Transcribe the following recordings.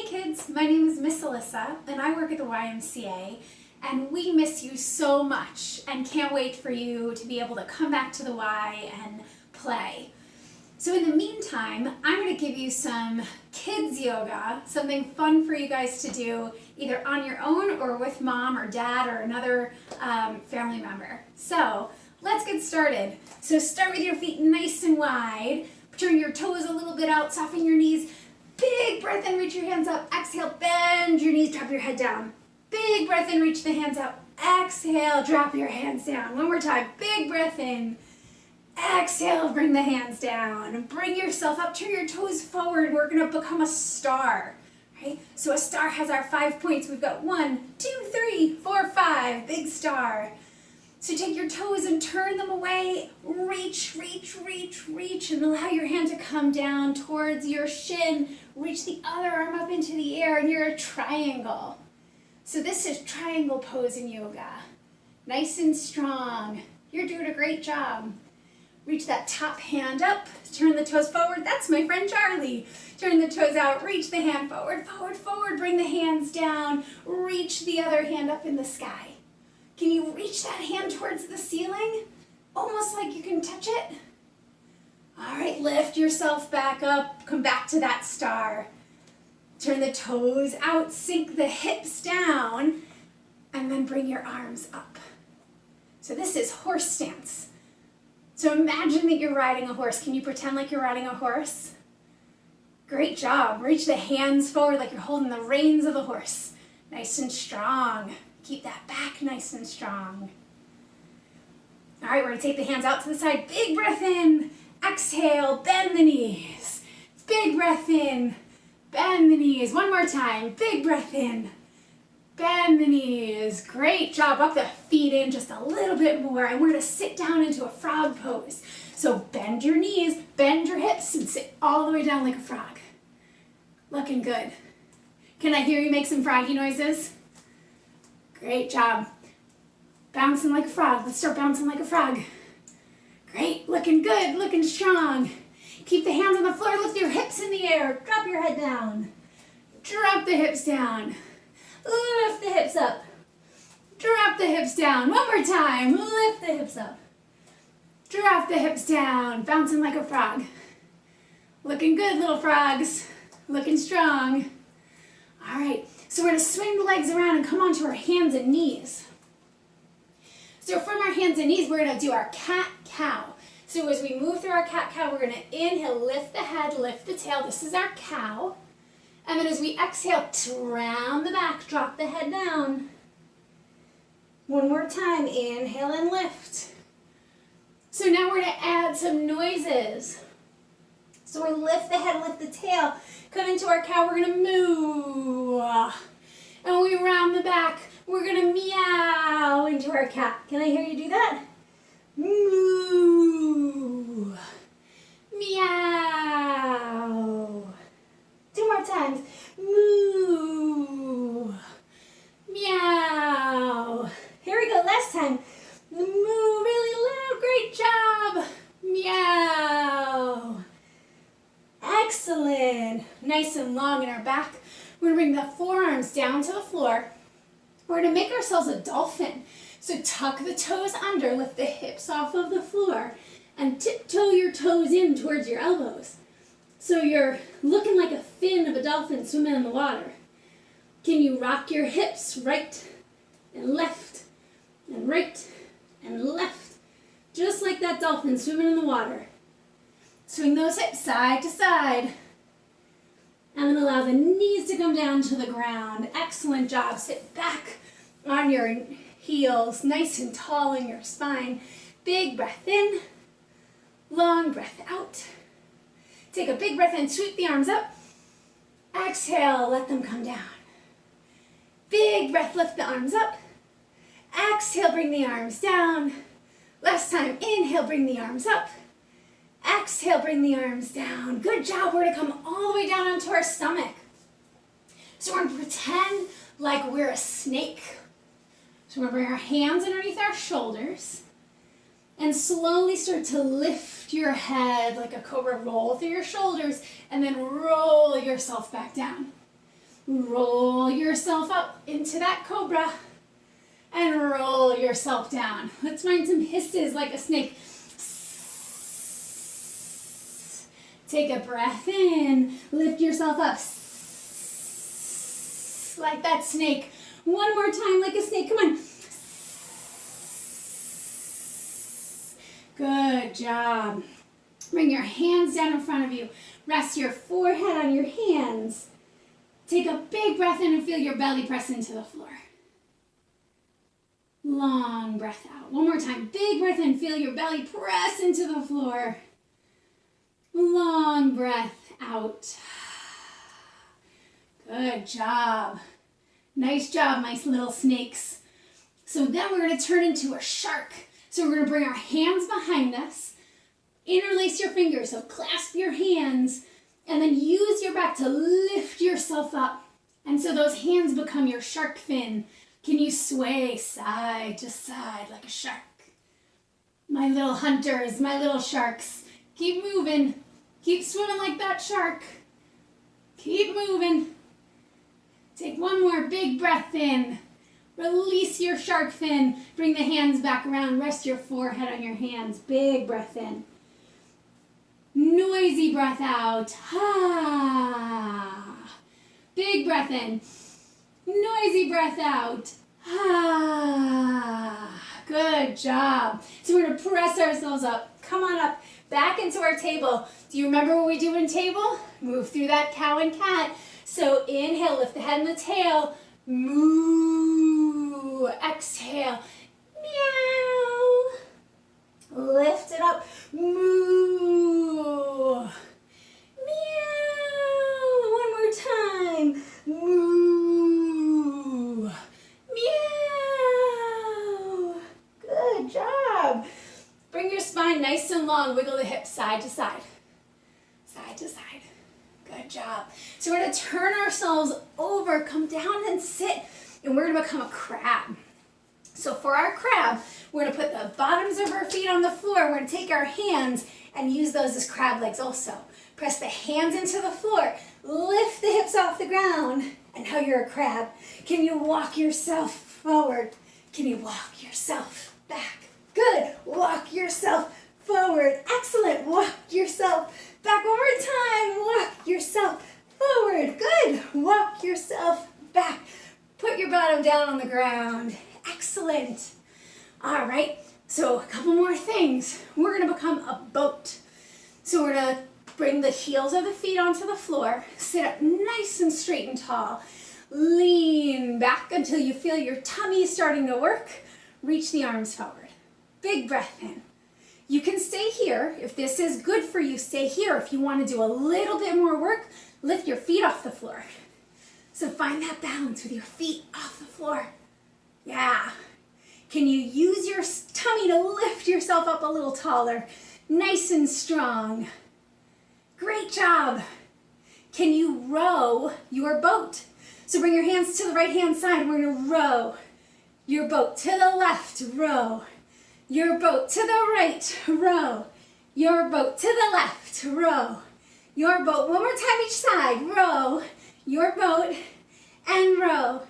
kids, my name is Miss Alyssa and I work at the YMCA, and we miss you so much and can't wait for you to be able to come back to the Y and play. So in the meantime, I'm going to give you some kids yoga, something fun for you guys to do either on your own or with mom or dad or another family member. So let's get started. So start with your feet nice and wide. Turn your toes a little bit out, soften your knees. Big breath in, reach your hands up. Exhale, bend your knees, drop your head down. Big breath in, reach the hands up. Exhale, drop your hands down. One more time, big breath in. Exhale, bring the hands down. Bring yourself up, turn your toes forward. We're gonna become a star, right? So a star has our 5 points. We've got 1, 2, 3, 4, 5, big star. So take your toes and turn them away. Reach, reach, reach, reach, and allow your hand to come down towards your shin. Reach the other arm up into the air, and you're a triangle. So this is triangle pose in yoga. Nice and strong. You're doing a great job. Reach that top hand up, turn the toes forward. That's my friend Charlie. Turn the toes out, reach the hand forward, forward, forward. Bring the hands down. Reach the other hand up in the sky. Can you reach that hand towards the ceiling? Almost like you can touch it. All right, lift yourself back up. Come back to that star. Turn the toes out, sink the hips down, and then bring your arms up. So this is horse stance. So imagine that you're riding a horse. Can you pretend like you're riding a horse? Great job. Reach the hands forward like you're holding the reins of the horse. Nice and strong. Keep that back nice and strong. All right, we're gonna take the hands out to the side. Big breath in. Exhale, bend the knees. Big breath in. Bend the knees. One more time. Big breath in. Bend the knees. Great job. Up the feet in just a little bit more. And we're going to sit down into a frog pose. So bend your knees, bend your hips, and sit all the way down like a frog. Looking good. Can I hear you make some froggy noises? Great job. Bouncing like a frog. Let's start bouncing like a frog. Great. Looking good. Looking strong. Keep the hands on the floor. Lift your hips in the air. Drop your head down. Drop the hips down. Lift the hips up. Drop the hips down. One more time. Lift the hips up. Drop the hips down. Bouncing like a frog. Looking good, little frogs. Looking strong. All right. So we're going to swing the legs around and come onto our hands and knees. So from our hands and knees, we're going to do our cat-cow. So as we move through our cat-cow, we're going to inhale, lift the head, lift the tail. This is our cow. And then as we exhale, round the back, drop the head down. One more time, inhale and lift. So now we're going to add some noises. So we lift the head, lift the tail, come into our cow, we're going to moo. And we round the back, we're going to meow into our cat. Can I hear you do that? Moo. Meow. 2 more times. Moo. Meow. Here we go. Last time. Moo really loud. Great job. Meow. Excellent. Nice and long in our back. We're going to bring the forearms down to the floor. We're going to make ourselves a dolphin. So tuck the toes under, lift the hips off of the floor, and tiptoe your toes in towards your elbows. So you're looking like a fin of a dolphin swimming in the water. Can you rock your hips right and left and right and left, just like that dolphin swimming in the water? Swing those hips side to side. And then allow the knees to come down to the ground. Excellent job. Sit back on your heels, nice and tall in your spine. Big breath in, long breath out. Take a big breath in, sweep the arms up. Exhale, let them come down. Big breath, lift the arms up. Exhale, bring the arms down. Last time, inhale, bring the arms up. Exhale, bring the arms down. Good job. We're going to come all the way down onto our stomach. So we're going to pretend like we're a snake. So we're going to bring our hands underneath our shoulders and slowly start to lift your head like a cobra. Roll through your shoulders and then roll yourself back down. Roll yourself up into that cobra and roll yourself down. Let's find some hisses like a snake. Take a breath in, lift yourself up like that snake. One more time like a snake, come on. Good job. Bring your hands down in front of you. Rest your forehead on your hands. Take a big breath in and feel your belly press into the floor. Long breath out. One more time. Big breath in. Feel your belly press into the floor. Long breath out. Good job. Nice job, my little snakes. So then we're going to turn into a shark. So we're going to bring our hands behind us. Interlace your fingers. So clasp your hands. And then use your back to lift yourself up. And so those hands become your shark fin. Can you sway side to side like a shark? My little hunters, my little sharks. Keep moving. Keep swimming like that shark. Keep moving. Take one more big breath in. Release your shark fin. Bring the hands back around. Rest your forehead on your hands. Big breath in. Noisy breath out. Ah. Big breath in. Noisy breath out. Ah. Good job. So we're going to press ourselves up. Come on up. Back into our table. Do you remember what we do in table? Move through that cow and cat. So inhale, lift the head and the tail. Moo. Exhale. Meow. Lift it up. Moo. Meow. One more time. Moo. Meow. Good job. Bring your spine nice and long. Wiggle the hips side to side. Side to side. Good job. So we're going to turn ourselves over, come down and sit, and we're going to become a crab. So for our crab, we're going to put the bottoms of our feet on the floor. We're going to take our hands and use those as crab legs also. Press the hands into the floor. Lift the hips off the ground. And now you're a crab. Can you walk yourself forward? Can you walk yourself back? Good. Walk yourself forward. Excellent. Walk yourself back one more time. Walk yourself forward. Good. Walk yourself back. Put your bottom down on the ground. Excellent. All right. So a couple more things. We're going to become a boat. So we're going to bring the heels of the feet onto the floor. Sit up nice and straight and tall. Lean back until you feel your tummy starting to work. Reach the arms forward. Big breath in. You can stay here. If this is good for you, stay here. If you want to do a little bit more work, lift your feet off the floor. So find that balance with your feet off the floor. Yeah. Can you use your tummy to lift yourself up a little taller? Nice and strong. Great job. Can you row your boat? So bring your hands to the right-hand side. We're going to row your boat to the left. Row. Your boat to the right, row. Your boat to the left, row. Your boat, one more time each side, row. Your boat and row.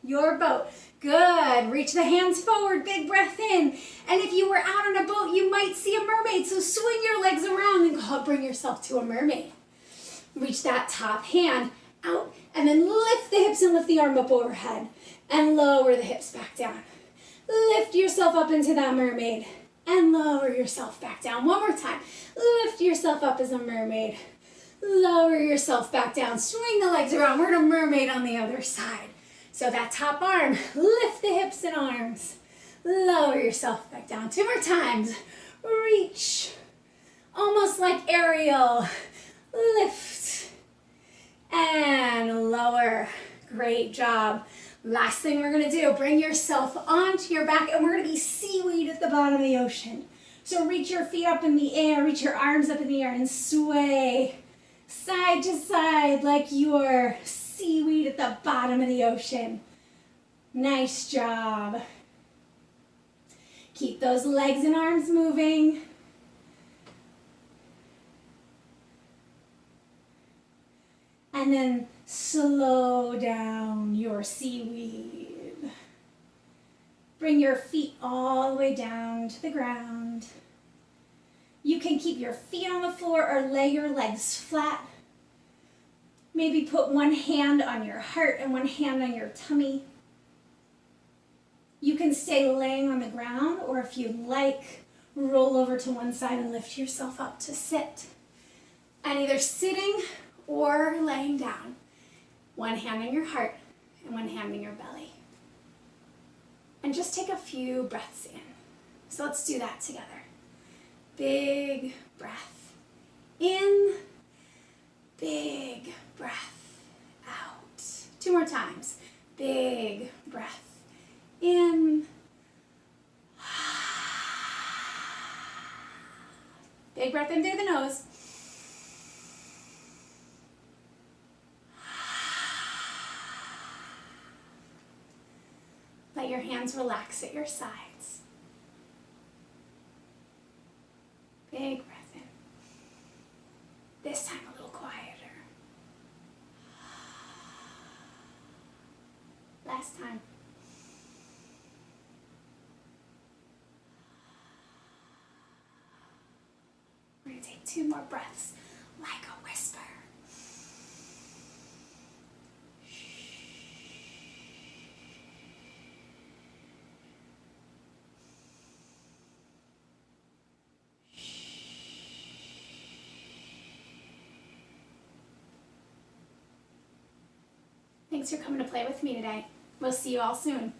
Your boat. Good. Reach the hands forward, big breath in. And if you were out on a boat, you might see a mermaid, so swing your legs around and bring yourself to a mermaid. Reach that top hand out, and then lift the hips and lift the arm up overhead, and lower the hips back down. Lift yourself up into that mermaid and lower yourself back down. One more time. Lift yourself up as a mermaid. Lower yourself back down. Swing the legs around. We're in a mermaid on the other side. So that top arm, lift the hips and arms. Lower yourself back down. Two more times. Reach. Almost like Ariel. Lift and lower. Great job. Last thing we're going to do, bring yourself onto your back, and we're going to be seaweed at the bottom of the ocean. So reach your feet up in the air, reach your arms up in the air, and sway side to side like you're seaweed at the bottom of the ocean. Nice job. Keep those legs and arms moving. And then Slow down your seaweed. Bring your feet all the way down to the ground. You can keep your feet on the floor or lay your legs flat. Maybe put one hand on your heart and one hand on your tummy. You can stay laying on the ground, or if you'd like, roll over to one side and lift yourself up to sit. And either sitting or laying down. One hand on your heart and one hand on your belly. And just take a few breaths in. So let's do that together. Big breath in, big breath out. 2 more times. Big breath in, big breath in through the nose. Let your hands relax at your sides. Big breath in. This time a little quieter. Last time. We're going to take 2 more breaths like a whisper. Thanks for coming to play with me today. We'll see you all soon.